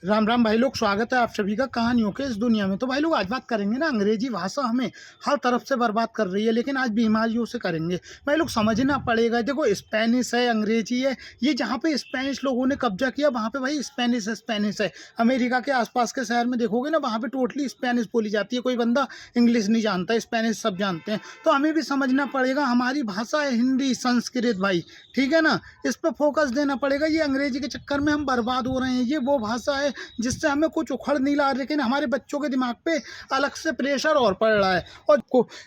राम राम भाई लोग, स्वागत है आप सभी का कहानियों के इस दुनिया में। तो भाई लोग आज बात करेंगे ना, अंग्रेजी भाषा हमें हर तरफ से बर्बाद कर रही है, लेकिन आज बीमारियों से करेंगे। भाई लोग समझना पड़ेगा। देखो, स्पेनिश है, अंग्रेजी है, ये जहाँ पे स्पेनिश लोगों ने कब्जा किया वहाँ पे भाई स्पेनिश है। अमेरिका के आसपास के शहर में देखोगे ना, वहाँ पे टोटली स्पेनिश बोली जाती है। कोई बंदा इंग्लिश नहीं जानता, स्पेनिश सब जानते हैं। तो हमें भी समझना पड़ेगा, हमारी भाषा है हिंदी, संस्कृत भाई, ठीक है ना। इस पर फोकस देना पड़ेगा। ये अंग्रेजी के चक्कर में हम बर्बाद हो रहे हैं। ये वो भाषा है जिससे हमें कुछ उखड़ नहीं रहा, लेकिन हमारे बच्चों के दिमाग पे अलग से प्रेशर और पड़ रहा है। और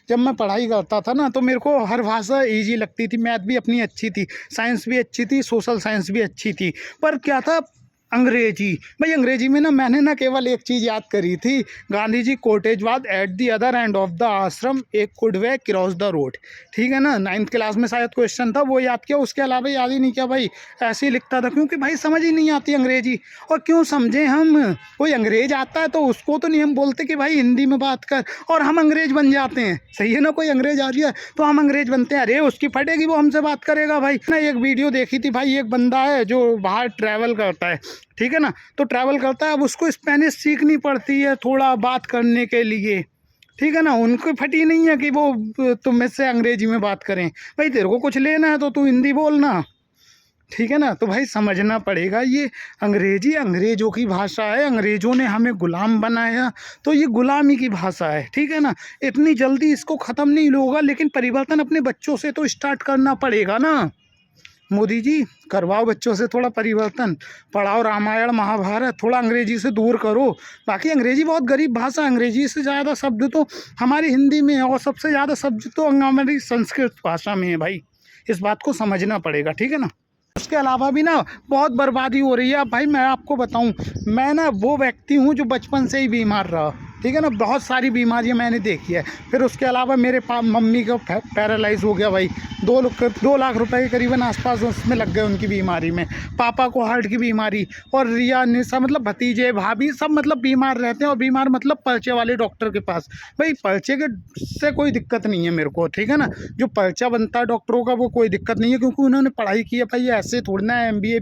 जब मैं पढ़ाई करता था ना, तो मेरे को हर भाषा इजी लगती थी। मैथ भी अपनी अच्छी थी, साइंस भी अच्छी थी, सोशल साइंस भी अच्छी थी। पर क्या था, अंग्रेजी। भाई अंग्रेजी में ना मैंने ना केवल एक चीज़ याद करी थी, गांधी जी कोटेज बाद at the other end of the आश्रम एक could way cross the road. ठीक है ना, 9th क्लास में शायद क्वेश्चन था, वो याद किया। उसके अलावा याद ही नहीं किया भाई, ऐसे ही लिखता था, क्योंकि भाई समझ ही नहीं आती अंग्रेजी। और क्यों समझें हम, कोई अंग्रेज आता है तो उसको तो नहीं हम बोलते कि भाई हिंदी में बात कर, और हम अंग्रेज बन जाते हैं। सही है ना, कोई अंग्रेज आ रही है तो हम अंग्रेज बनते हैं। अरे उसकी फटेगी, वो हमसे बात करेगा भाई ना। एक वीडियो देखी थी भाई, एक बंदा है जो बाहर ट्रैवल करता है, ठीक है ना, तो ट्रैवल करता है। अब उसको स्पेनिश सीखनी पड़ती है थोड़ा बात करने के लिए, ठीक है ना। उनको फटी नहीं है कि वो तुम से अंग्रेजी में बात करें। भाई तेरे को कुछ लेना है तो तू हिंदी बोलना, ठीक है ना। तो भाई समझना पड़ेगा, ये अंग्रेजी अंग्रेजों की भाषा है। अंग्रेजों ने हमें गुलाम बनाया, तो ये गुलामी की भाषा है, ठीक है ना। इतनी जल्दी इसको ख़त्म नहीं होगा, लेकिन परिवर्तन अपने बच्चों से तो स्टार्ट करना पड़ेगा ना। मोदी जी, करवाओ बच्चों से थोड़ा परिवर्तन, पढ़ाओ रामायण महाभारत, थोड़ा अंग्रेजी से दूर करो। बाकी अंग्रेजी बहुत गरीब भाषा है, अंग्रेजी से ज़्यादा शब्द तो हमारी हिंदी में है, और सबसे ज़्यादा शब्द तो हमारी संस्कृत भाषा में है भाई। इस बात को समझना पड़ेगा, ठीक है ना। उसके अलावा भी ना बहुत बर्बादी हो रही है। अब भाई मैं आपको बताऊं, मैं ना वो व्यक्ति हूं जो बचपन से ही बीमार रहा, ठीक है ना। बहुत सारी बीमारियां मैंने देखी है। फिर उसके अलावा मेरे मम्मी को पैरालाइज हो गया भाई, 2 लाख रुपए के करीबन आसपास उसमें लग गए उनकी बीमारी में। पापा को हार्ट की बीमारी, और रिया निशा मतलब भतीजे भाभी सब मतलब बीमार रहते हैं। और बीमार मतलब पर्चे वाले डॉक्टर के पास। भाई पर्चे के से कोई दिक्कत नहीं है मेरे को, ठीक है ना। जो पर्चा बनता है डॉक्टरों का वो कोई दिक्कत नहीं है, क्योंकि उन्होंने पढ़ाई की है भाई। ऐसे थोड़ी ना MBA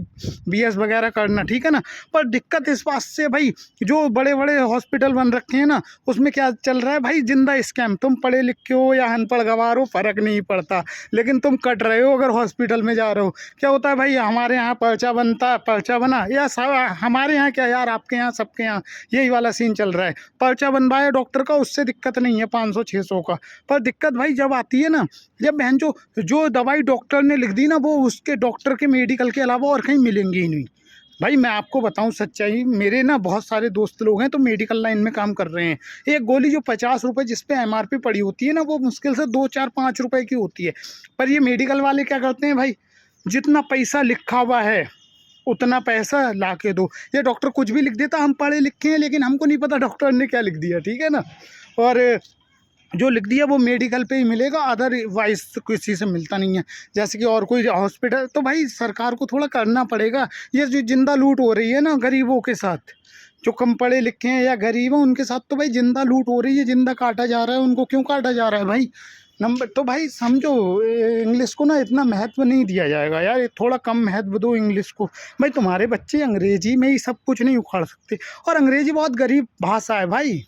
BS वगैरह करना, ठीक है ना। पर दिक्कत इस बात से भाई, जो बड़े बड़े हॉस्पिटल बन रखे हैं ना, उसमें क्या चल रहा है भाई, जिंदा स्कैम। तुम पढ़े लिखे हो या अनपढ़ गवार हो, फर्क नहीं पड़ता, लेकिन तुम कट रहे हो अगर हॉस्पिटल में जा रहे हो। क्या होता है भाई, हमारे यहाँ पर्चा बनता है, पर्चा बना या सब, हमारे यहाँ क्या यार, आपके यहाँ सबके यहाँ यही वाला सीन चल रहा है। पर्चा बनवाया डॉक्टर का, उससे दिक्कत नहीं है 500-600 का। पर दिक्कत भाई जब आती है ना, जब बहन जो दवाई डॉक्टर ने लिख दी ना, वो उसके डॉक्टर के मेडिकल के अलावा और कहीं मिलेंगी ही नहीं। भाई मैं आपको बताऊं सच्चाई, मेरे ना बहुत सारे दोस्त लोग हैं तो मेडिकल लाइन में काम कर रहे हैं। एक गोली जो 50 रुपये जिस पे MRP पड़ी होती है ना, वो मुश्किल से 2, 4, 5 रुपए की होती है। पर ये मेडिकल वाले क्या करते हैं भाई, जितना पैसा लिखा हुआ है उतना पैसा ला के दो। ये डॉक्टर कुछ भी लिख देता, हम पढ़े लिखे हैं लेकिन हमको नहीं पता डॉक्टर ने क्या लिख दिया, ठीक है ना। और जो लिख दिया वो मेडिकल पे ही मिलेगा, अदरवाइज किसी से मिलता नहीं है। जैसे कि और कोई हॉस्पिटल, तो भाई सरकार को थोड़ा करना पड़ेगा। ये जो जिंदा लूट हो रही है ना गरीबों के साथ, जो कम पढ़े लिखे हैं या गरीब हैं उनके साथ, तो भाई जिंदा लूट हो रही है, जिंदा काटा जा रहा है। उनको क्यों काटा जा रहा है भाई? नंबर तो भाई समझो, इंग्लिश को ना इतना महत्व नहीं दिया जाएगा यार, थोड़ा कम महत्व दो इंग्लिश को। भाई तुम्हारे बच्चे अंग्रेजी में ही सब कुछ नहीं उखाड़ सकते, और अंग्रेजी बहुत गरीब भाषा है भाई,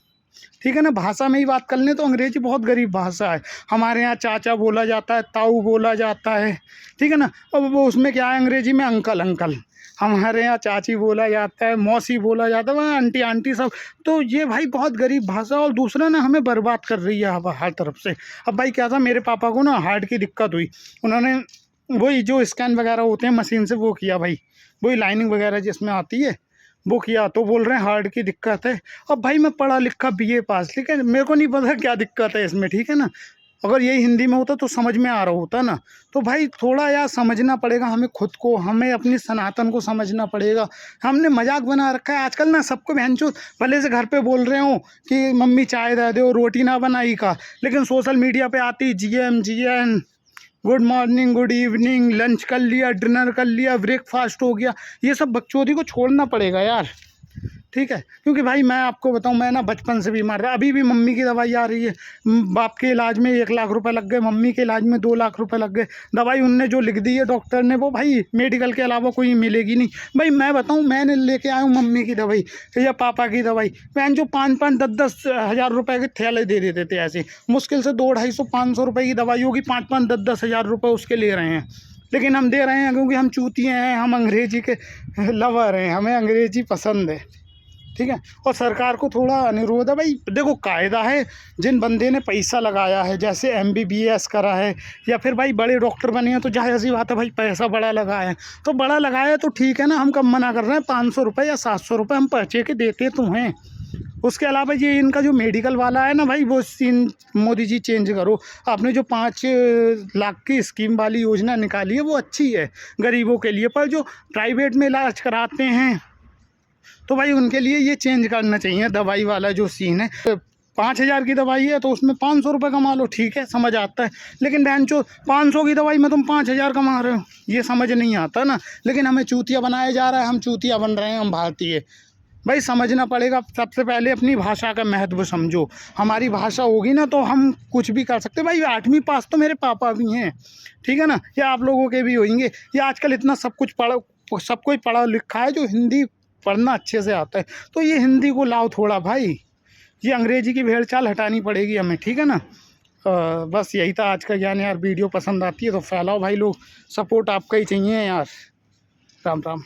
ठीक है ना। भाषा में ही बात कर लें तो अंग्रेजी बहुत गरीब भाषा है। हमारे यहाँ चाचा बोला जाता है, ताऊ बोला जाता है, ठीक है ना। अब वो उसमें क्या है, अंग्रेजी में अंकल अंकल। हमारे यहाँ चाची बोला जाता है, मौसी बोला जाता है, वहाँ आंटी आंटी सब। तो ये भाई बहुत गरीब भाषा, और दूसरा ना हमें बर्बाद कर रही है हर तरफ से। अब भाई क्या था, मेरे पापा को ना हार्ट की दिक्कत हुई, उन्होंने वही जो स्कैन वगैरह होते हैं मशीन से वो किया भाई, वही लाइनिंग वगैरह जिसमें आती है वो किया, तो बोल रहे हैं हार्ट की दिक्कत है। अब भाई मैं पढ़ा लिखा BA पास, लेकिन मेरे को नहीं पता क्या दिक्कत है इसमें, ठीक है ना। अगर यही हिंदी में होता तो समझ में आ रहा होता ना। तो भाई थोड़ा यार समझना पड़ेगा हमें खुद को, हमें अपनी सनातन को समझना पड़ेगा। हमने मजाक बना रखा है आजकल ना, सबको बहनचोद भले से घर पे बोल रहे हो कि मम्मी चाय दे दो, रोटी ना बनाई का, लेकिन सोशल मीडिया पे आती GM GN, good morning, good evening, lunch कर लिया, डिनर कर लिया, ब्रेकफास्ट हो गया। ये सब बकचोदी को छोड़ना पड़ेगा यार, ठीक है, क्योंकि भाई मैं आपको बताऊं, मैं ना बचपन से बीमार रहा, अभी भी मम्मी की दवाई आ रही है, बाप के इलाज में 1 लाख रुपए लग गए, मम्मी के इलाज में 2 लाख रुपए लग गए। दवाई उनने जो लिख दी है डॉक्टर ने, वो भाई मेडिकल के अलावा कोई मिलेगी नहीं। भाई मैं बताऊं, मैंने लेके आया हूँ मम्मी की दवाई या पापा की दवाई, बहन जो 5-5 10-10 हज़ार रुपए के थैले दे देते थे ऐसे, मुश्किल से 200-250-500 रुपए की दवाई होगी, 5-5 10-10 हज़ार रुपए उसके ले रहे हैं। लेकिन हम दे रहे हैं क्योंकि हम चूतिए हैं, हम अंग्रेजी के लवर हैं, हमें अंग्रेजी पसंद है, ठीक है। और सरकार को थोड़ा अनुरोध है, भाई देखो कायदा है, जिन बंदे ने पैसा लगाया है, जैसे MBBS करा है या फिर भाई बड़े डॉक्टर बने हैं, तो जाहिर सी बात है भाई पैसा बड़ा लगाया है, तो बड़ा लगाया है तो ठीक है ना, हम कब मना कर रहे हैं। 500 रुपये या 700 रुपये हम पर्चे के देते तो हैं। उसके अलावा ये इनका जो मेडिकल वाला है ना भाई, वो सीन मोदी जी चेंज करो। आपने जो 5 लाख की स्कीम वाली योजना निकाली है वो अच्छी है गरीबों के लिए, पर जो प्राइवेट में इलाज कराते हैं तो भाई उनके लिए ये चेंज करना चाहिए। दवाई वाला जो सीन है, 5,000 की दवाई है तो उसमें 500 रुपये कमा लो, ठीक है, समझ आता है। लेकिन बहन चो 500 की दवाई में तुम 5,000 कमा रहे हो, ये समझ नहीं आता ना। लेकिन हमें चूतिया बनाया जा रहा है, हम चूतिया बन रहे हैं, हम भारतीय। भाई समझना पड़ेगा, सबसे पहले अपनी भाषा का महत्व समझो। हमारी भाषा होगी ना तो हम कुछ भी कर सकते हैं। भाई 8वीं पास तो मेरे पापा भी हैं, ठीक है ना, या आप लोगों के भी होंगे। या आजकल इतना सब कोई पढ़ा लिखा है जो हिंदी पढ़ना अच्छे से आता है, तो ये हिंदी को लाओ थोड़ा भाई, ये अंग्रेजी की भेड़ चाल हटानी पड़ेगी हमें, ठीक है ना। बस यही था आज का ज्ञान यार। वीडियो पसंद आती है तो फैलाओ भाई लोग, सपोर्ट आपका ही चाहिए यार। राम राम।